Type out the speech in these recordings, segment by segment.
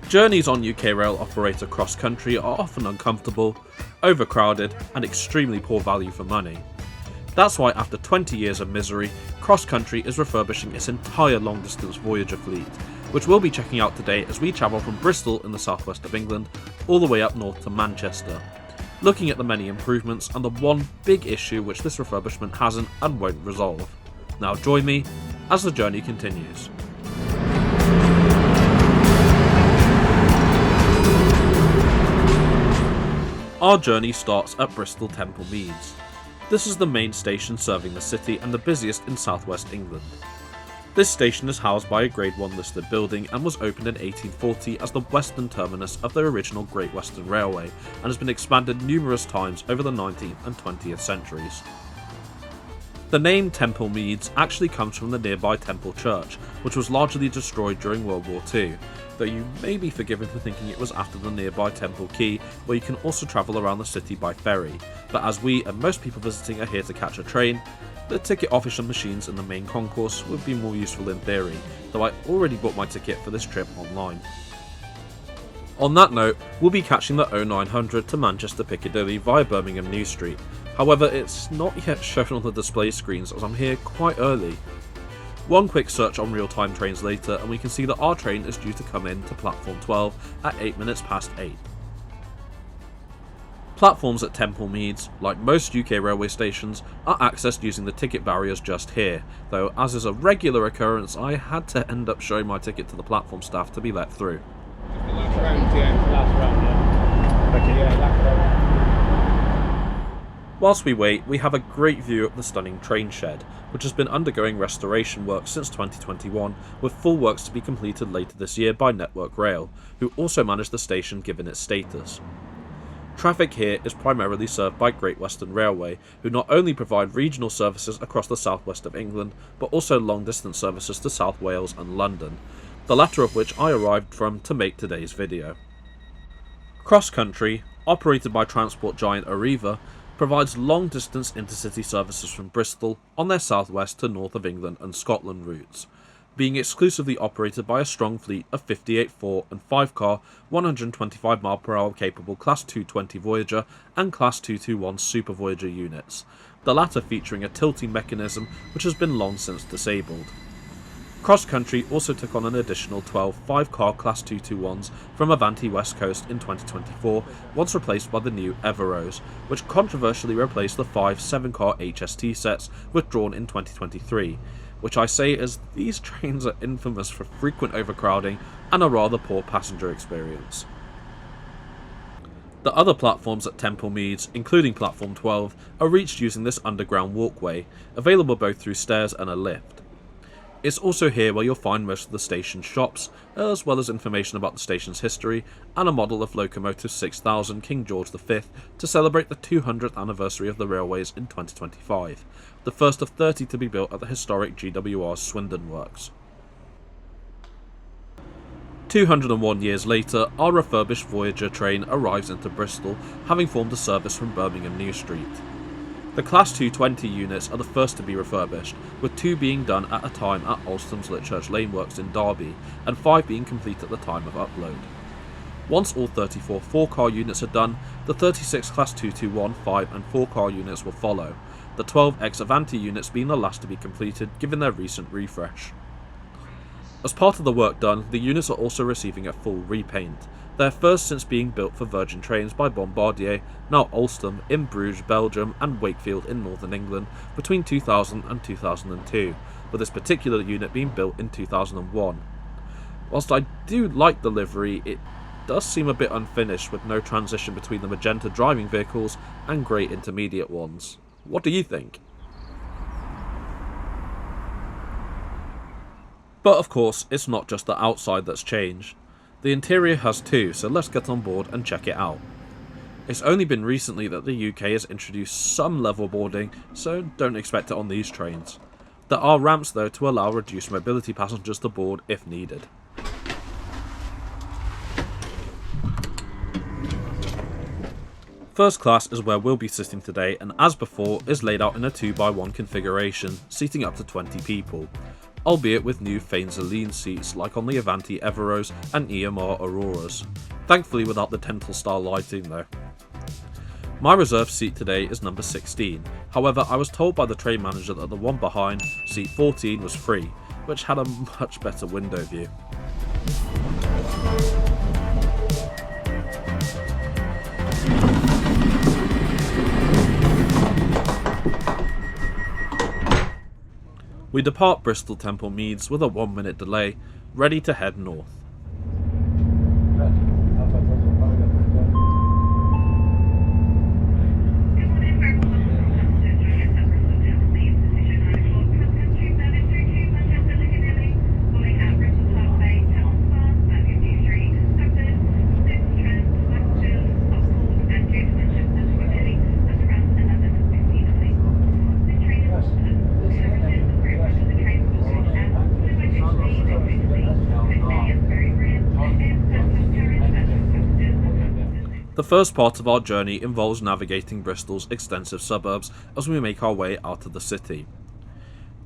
Journeys on UK rail operator CrossCountry are often uncomfortable, overcrowded and extremely poor value for money. That's why after 20 years of misery, CrossCountry is refurbishing its entire long-distance Voyager fleet, which we'll be checking out today as we travel from Bristol in the southwest of England all the way up north to Manchester, looking at the many improvements and the one big issue which this refurbishment hasn't and won't resolve. Now join me as the journey continues. Our journey starts at Bristol Temple Meads. This is the main station serving the city and the busiest in southwest England. This station is housed by a Grade 1 listed building and was opened in 1840 as the western terminus of the original Great Western Railway and has been expanded numerous times over the 19th and 20th centuries. The name Temple Meads actually comes from the nearby Temple Church, which was largely destroyed during World War II, though you may be forgiven for thinking it was after the nearby Temple Quay, where you can also travel around the city by ferry, but as we and most people visiting are here to catch a train, the ticket office and machines in the main concourse would be more useful in theory, though I already bought my ticket for this trip online. On that note, we'll be catching the 0900 to Manchester Piccadilly via Birmingham New Street. However, it's not yet shown on the display screens as I'm here quite early. One quick search on real-time trains later and we can see that our train is due to come in to platform 12 at 8 minutes past 8. Platforms at Temple Meads, like most UK railway stations, are accessed using the ticket barriers just here, though as is a regular occurrence I had to end up showing my ticket to the platform staff to be let through. Whilst we wait, we have a great view of the stunning train shed, which has been undergoing restoration work since 2021, with full works to be completed later this year by Network Rail, who also manage the station given its status. Traffic here is primarily served by Great Western Railway, who not only provide regional services across the southwest of England, but also long-distance services to South Wales and London, the latter of which I arrived from to make today's video. CrossCountry, operated by transport giant Arriva, provides long-distance intercity services from Bristol on their southwest to north of England and Scotland routes, being exclusively operated by a strong fleet of 58 4 and 5 car 125 mph capable Class 220 Voyager and Class 221 Super Voyager units, the latter featuring a tilting mechanism which has been long since disabled. CrossCountry also took on an additional 12 5-car Class 221s from Avanti West Coast in 2024, once replaced by the new Everose, which controversially replaced the 5 7-car HST sets withdrawn in 2023, which I say as these trains are infamous for frequent overcrowding and a rather poor passenger experience. The other platforms at Temple Meads, including Platform 12, are reached using this underground walkway, available both through stairs and a lift. It's also here where you'll find most of the station's shops, as well as information about the station's history and a model of Locomotive 6000 King George V to celebrate the 200th anniversary of the railways in 2025, the first of 30 to be built at the historic GWR Swindon Works. 201 years later, our refurbished Voyager train arrives into Bristol, having formed a service from Birmingham New Street. The Class 220 units are the first to be refurbished, with 2 being done at a time at Alstom's Litchurch Lane Works in Derby, and 5 being complete at the time of upload. Once all 34 4-car units are done, the 36 Class 221, 5 and 4-car units will follow, the 12 ex-Avanti units being the last to be completed given their recent refresh. As part of the work done, the units are also receiving a full repaint, their first since being built for Virgin Trains by Bombardier, now Alstom, in Bruges, Belgium and Wakefield in northern England between 2000 and 2002, with this particular unit being built in 2001. Whilst I do like the livery, it does seem a bit unfinished with no transition between the magenta driving vehicles and grey intermediate ones. What do you think? But of course, it's not just the outside that's changed. The interior has too, so let's get on board and check it out. It's only been recently that the UK has introduced some level boarding, so don't expect it on these trains. There are ramps though to allow reduced mobility passengers to board if needed. First class is where we'll be sitting today and as before is laid out in a 2x1 configuration, seating up to 20 people. albeit with new Fainsaline seats like on the Avanti Everos and EMR Auroras, thankfully without the Dental style lighting though. My reserved seat today is number 16, however I was told by the train manager that the one behind, seat 14, was free, which had a much better window view. We depart Bristol Temple Meads with a 1-minute delay, ready to head north. The first part of our journey involves navigating Bristol's extensive suburbs as we make our way out of the city.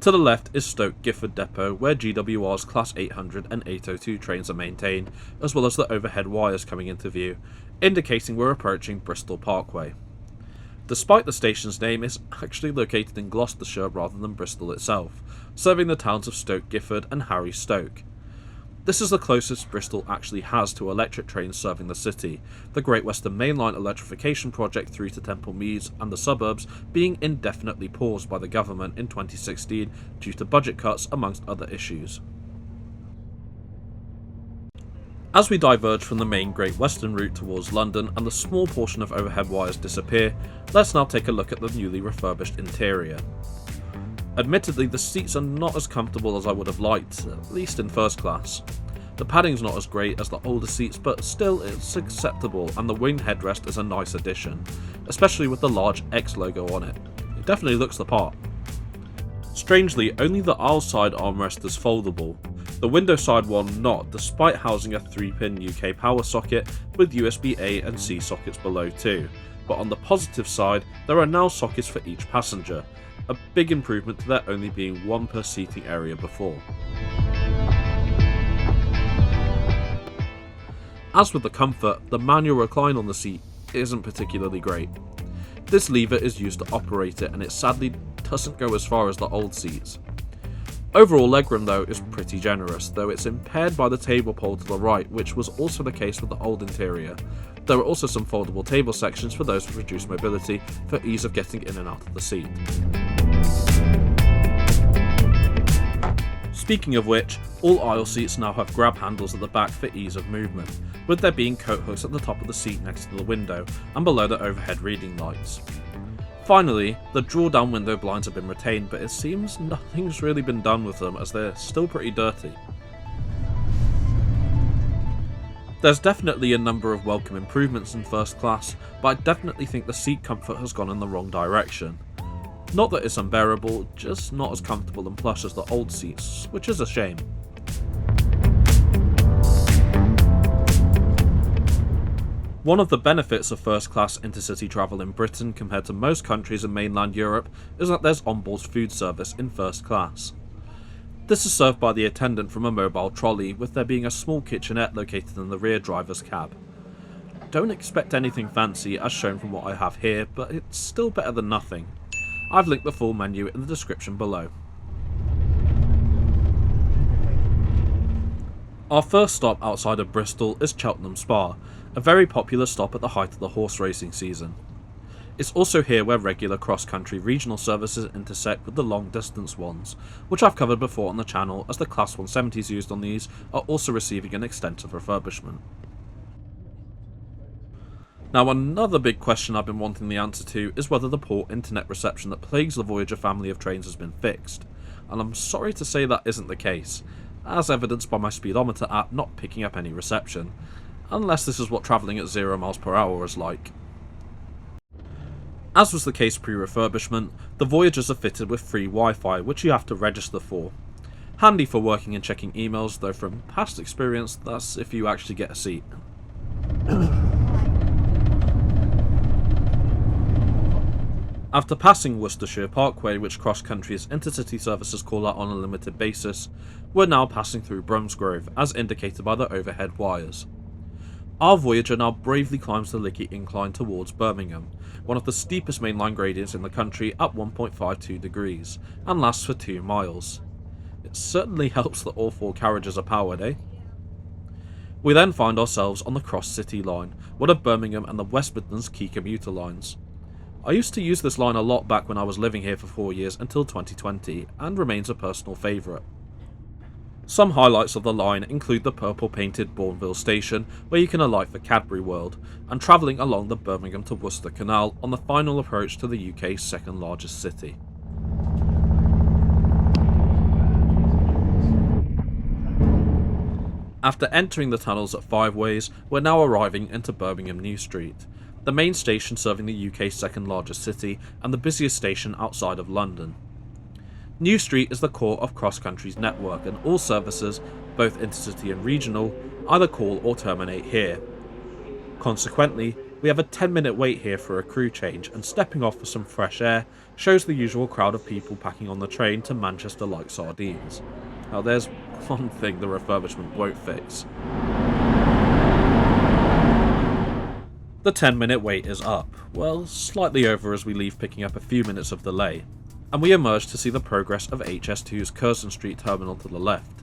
To the left is Stoke Gifford Depot, where GWR's Class 800 and 802 trains are maintained, as well as the overhead wires coming into view, indicating we're approaching Bristol Parkway. Despite the station's name, it's actually located in Gloucestershire rather than Bristol itself, serving the towns of Stoke Gifford and Harry Stoke. This is the closest Bristol actually has to electric trains serving the city, the Great Western Main Line electrification project through to Temple Meads and the suburbs being indefinitely paused by the government in 2016 due to budget cuts amongst other issues. As we diverge from the main Great Western route towards London and the small portion of overhead wires disappear, let's now take a look at the newly refurbished interior. Admittedly, the seats are not as comfortable as I would have liked, at least in first class. The padding's not as great as the older seats, but still it's acceptable, and the wing headrest is a nice addition, especially with the large X logo on it. It definitely looks the part. Strangely, only the aisle side armrest is foldable, the window side one not, despite housing a 3-pin UK power socket with USB A and C sockets below too, but on the positive side there are now sockets for each passenger, a big improvement to there only being one per seating area before. As with the comfort, the manual recline on the seat isn't particularly great. This lever is used to operate it and it sadly doesn't go as far as the old seats. Overall legroom though is pretty generous, though it's impaired by the table pole to the right, which was also the case with the old interior. There are also some foldable table sections for those with reduced mobility for ease of getting in and out of the seat. Speaking of which, all aisle seats now have grab handles at the back for ease of movement, with there being coat hooks at the top of the seat next to the window and below the overhead reading lights. Finally, the draw-down window blinds have been retained, but it seems nothing's really been done with them as they're still pretty dirty. There's definitely a number of welcome improvements in first class, but I definitely think the seat comfort has gone in the wrong direction. Not that it's unbearable, just not as comfortable and plush as the old seats, which is a shame. One of the benefits of first class intercity travel in Britain compared to most countries in mainland Europe is that there's onboard food service in first class. This is served by the attendant from a mobile trolley, with there being a small kitchenette located in the rear driver's cab. Don't expect anything fancy as shown from what I have here, but it's still better than nothing. I've linked the full menu in the description below. Our first stop outside of Bristol is Cheltenham Spa, a very popular stop at the height of the horse racing season. It's also here where regular cross-country regional services intersect with the long-distance ones, which I've covered before on the channel, as the Class 170s used on these are also receiving an extensive refurbishment. Now, another big question I've been wanting the answer to is whether the poor internet reception that plagues the Voyager family of trains has been fixed, and I'm sorry to say that isn't the case, as evidenced by my speedometer app not picking up any reception, unless this is what travelling at 0 miles per hour is like. As was the case pre-refurbishment, the Voyagers are fitted with free Wi-Fi, which you have to register for. Handy for working and checking emails, though from past experience that's if you actually get a seat. After passing Worcestershire Parkway, which cross-country's intercity services call out on a limited basis, we're now passing through Bromsgrove, as indicated by the overhead wires. Our Voyager now bravely climbs the Lickey incline towards Birmingham, one of the steepest mainline gradients in the country at 1.52 degrees, and lasts for 2 miles. It certainly helps that all 4 carriages are powered, eh? We then find ourselves on the Cross-City line, one of Birmingham and the West Midlands key commuter lines. I used to use this line a lot back when I was living here for 4 years until 2020, and remains a personal favourite. Some highlights of the line include the purple-painted Bourneville station, where you can alight for Cadbury World, and travelling along the Birmingham to Worcester Canal on the final approach to the UK's second largest city. After entering the tunnels at 5 Ways, we're now arriving into Birmingham New Street, the main station serving the UK's second largest city and the busiest station outside of London. New Street is the core of CrossCountry's network, and all services, both intercity and regional, either call or terminate here. Consequently, we have a 10-minute wait here for a crew change, and stepping off for some fresh air shows the usual crowd of people packing on the train to Manchester like sardines. Now there's one thing the refurbishment won't fix. The 10-minute wait is up, well, slightly over as we leave, picking up a few minutes of delay, and we emerge to see the progress of HS2's Curzon Street terminal to the left.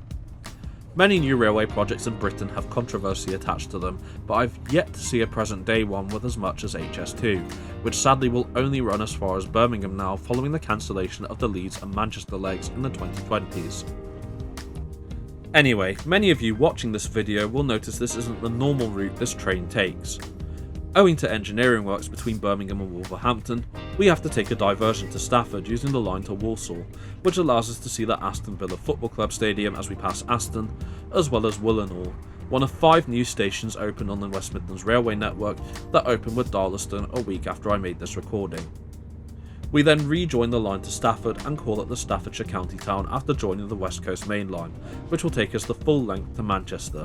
Many new railway projects in Britain have controversy attached to them, but I've yet to see a present day one with as much as HS2, which sadly will only run as far as Birmingham now following the cancellation of the Leeds and Manchester legs in the 2020s. Anyway, many of you watching this video will notice this isn't the normal route this train takes. Owing to engineering works between Birmingham and Wolverhampton, we have to take a diversion to Stafford using the line to Walsall, which allows us to see the Aston Villa Football Club stadium as we pass Aston, as well as Willenhall, one of 5 new stations opened on the West Midlands Railway network that opened with Darlaston a week after I made this recording. We then rejoin the line to Stafford and call it the Staffordshire County Town after joining the West Coast Main Line, which will take us the full length to Manchester.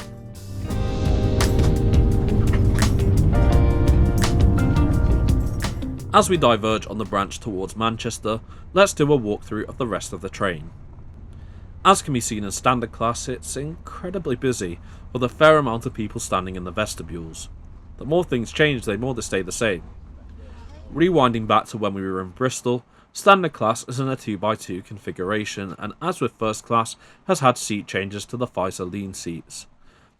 As we diverge on the branch towards Manchester, let's do a walkthrough of the rest of the train. As can be seen in standard class, it's incredibly busy, with a fair amount of people standing in the vestibules. The more things change, the more they stay the same. Rewinding back to when we were in Bristol, standard class is in a 2x2 configuration, and as with first class, has had seat changes to the Pfizer lean seats,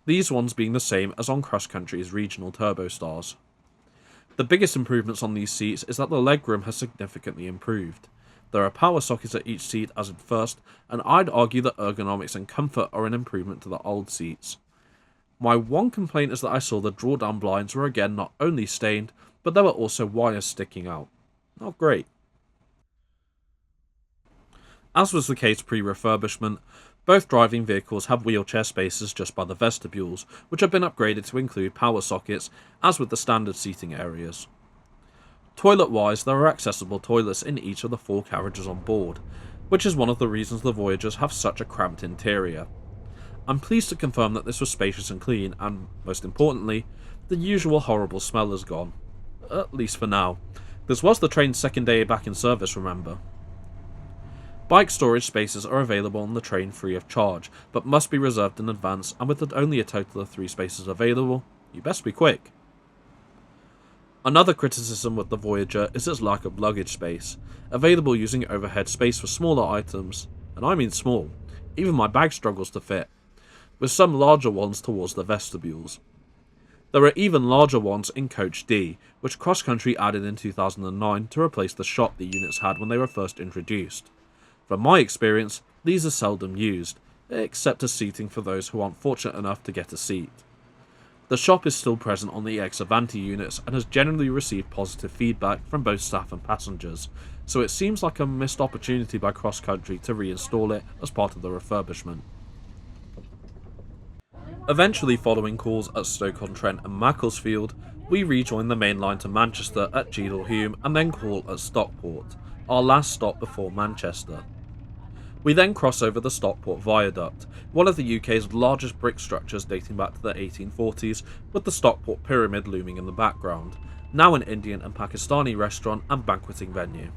these ones being the same as on CrossCountry's regional turbo stars. The biggest improvements on these seats is that the legroom has significantly improved. There are power sockets at each seat as in first, and I'd argue that ergonomics and comfort are an improvement to the old seats. My one complaint is that I saw the drawdown blinds were again not only stained, but there were also wires sticking out. Not great. As was the case pre-refurbishment, both driving vehicles have wheelchair spaces just by the vestibules, which have been upgraded to include power sockets, as with the standard seating areas. Toilet-wise, there are accessible toilets in each of the 4 carriages on board, which is one of the reasons the Voyagers have such a cramped interior. I'm pleased to confirm that this was spacious and clean, and, most importantly, the usual horrible smell is gone. At least for now. This was the train's second day back in service, remember. Bike storage spaces are available on the train free of charge, but must be reserved in advance, and with only a total of 3 spaces available, you best be quick. Another criticism with the Voyager is its lack of luggage space, available using overhead space for smaller items, and I mean small, even my bag struggles to fit, with some larger ones towards the vestibules. There are even larger ones in Coach D, which CrossCountry added in 2009 to replace the shop the units had when they were first introduced. From my experience, these are seldom used, except as seating for those who aren't fortunate enough to get a seat. The shop is still present on the ex-Avanti units and has generally received positive feedback from both staff and passengers, so it seems like a missed opportunity by CrossCountry to reinstall it as part of the refurbishment. Eventually, following calls at Stoke-on-Trent and Macclesfield, we rejoin the main line to Manchester at Cheadle-Hulme and then call at Stockport, our last stop before Manchester. We then cross over the Stockport Viaduct, one of the UK's largest brick structures dating back to the 1840s, with the Stockport Pyramid looming in the background, now an Indian and Pakistani restaurant and banqueting venue.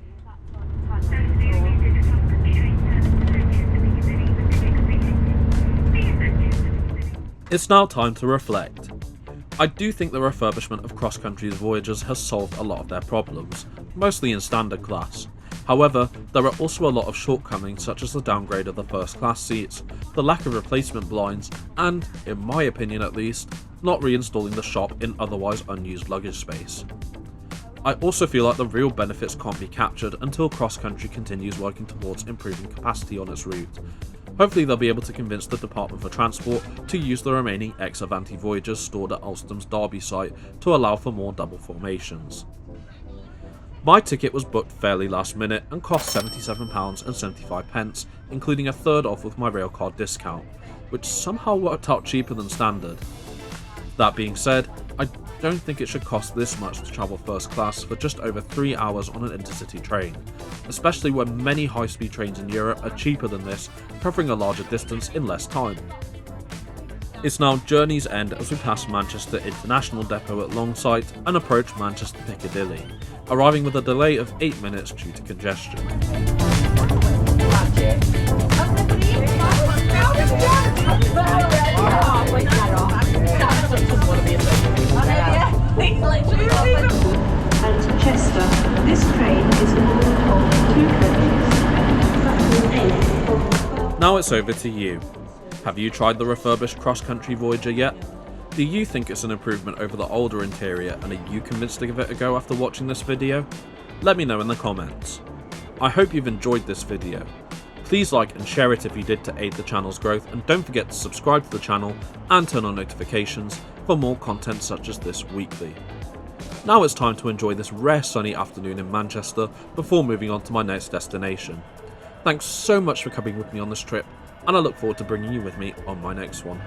It's now time to reflect. I do think the refurbishment of CrossCountry's Voyagers has solved a lot of their problems, mostly in standard class. However, there are also a lot of shortcomings such as the downgrade of the first class seats, the lack of replacement blinds, and, in my opinion at least, not reinstalling the shop in otherwise unused luggage space. I also feel like the real benefits can't be captured until CrossCountry continues working towards improving capacity on its route. Hopefully they'll be able to convince the Department for Transport to use the remaining ex-Avanti Voyagers stored at Alstom's Derby site to allow for more double formations. My ticket was booked fairly last minute and cost £77.75, including a third off with my Railcard discount, which somehow worked out cheaper than standard. That being said, I don't think it should cost this much to travel first class for just over 3 hours on an intercity train, especially when many high-speed trains in Europe are cheaper than this, covering a larger distance in less time. It's now journey's end as we pass Manchester International Depot at Longsight and approach Manchester Piccadilly, arriving with a delay of 8 minutes due to congestion. At Chester, this train is one of 2 coaches. Now it's over to you. Have you tried the refurbished CrossCountry Voyager yet? Do you think it's an improvement over the older interior, and are you convinced to give it a go after watching this video? Let me know in the comments. I hope you've enjoyed this video. Please like and share it if you did to aid the channel's growth, and don't forget to subscribe to the channel and turn on notifications for more content such as this weekly. Now it's time to enjoy this rare sunny afternoon in Manchester before moving on to my next destination. Thanks so much for coming with me on this trip, and I look forward to bringing you with me on my next one.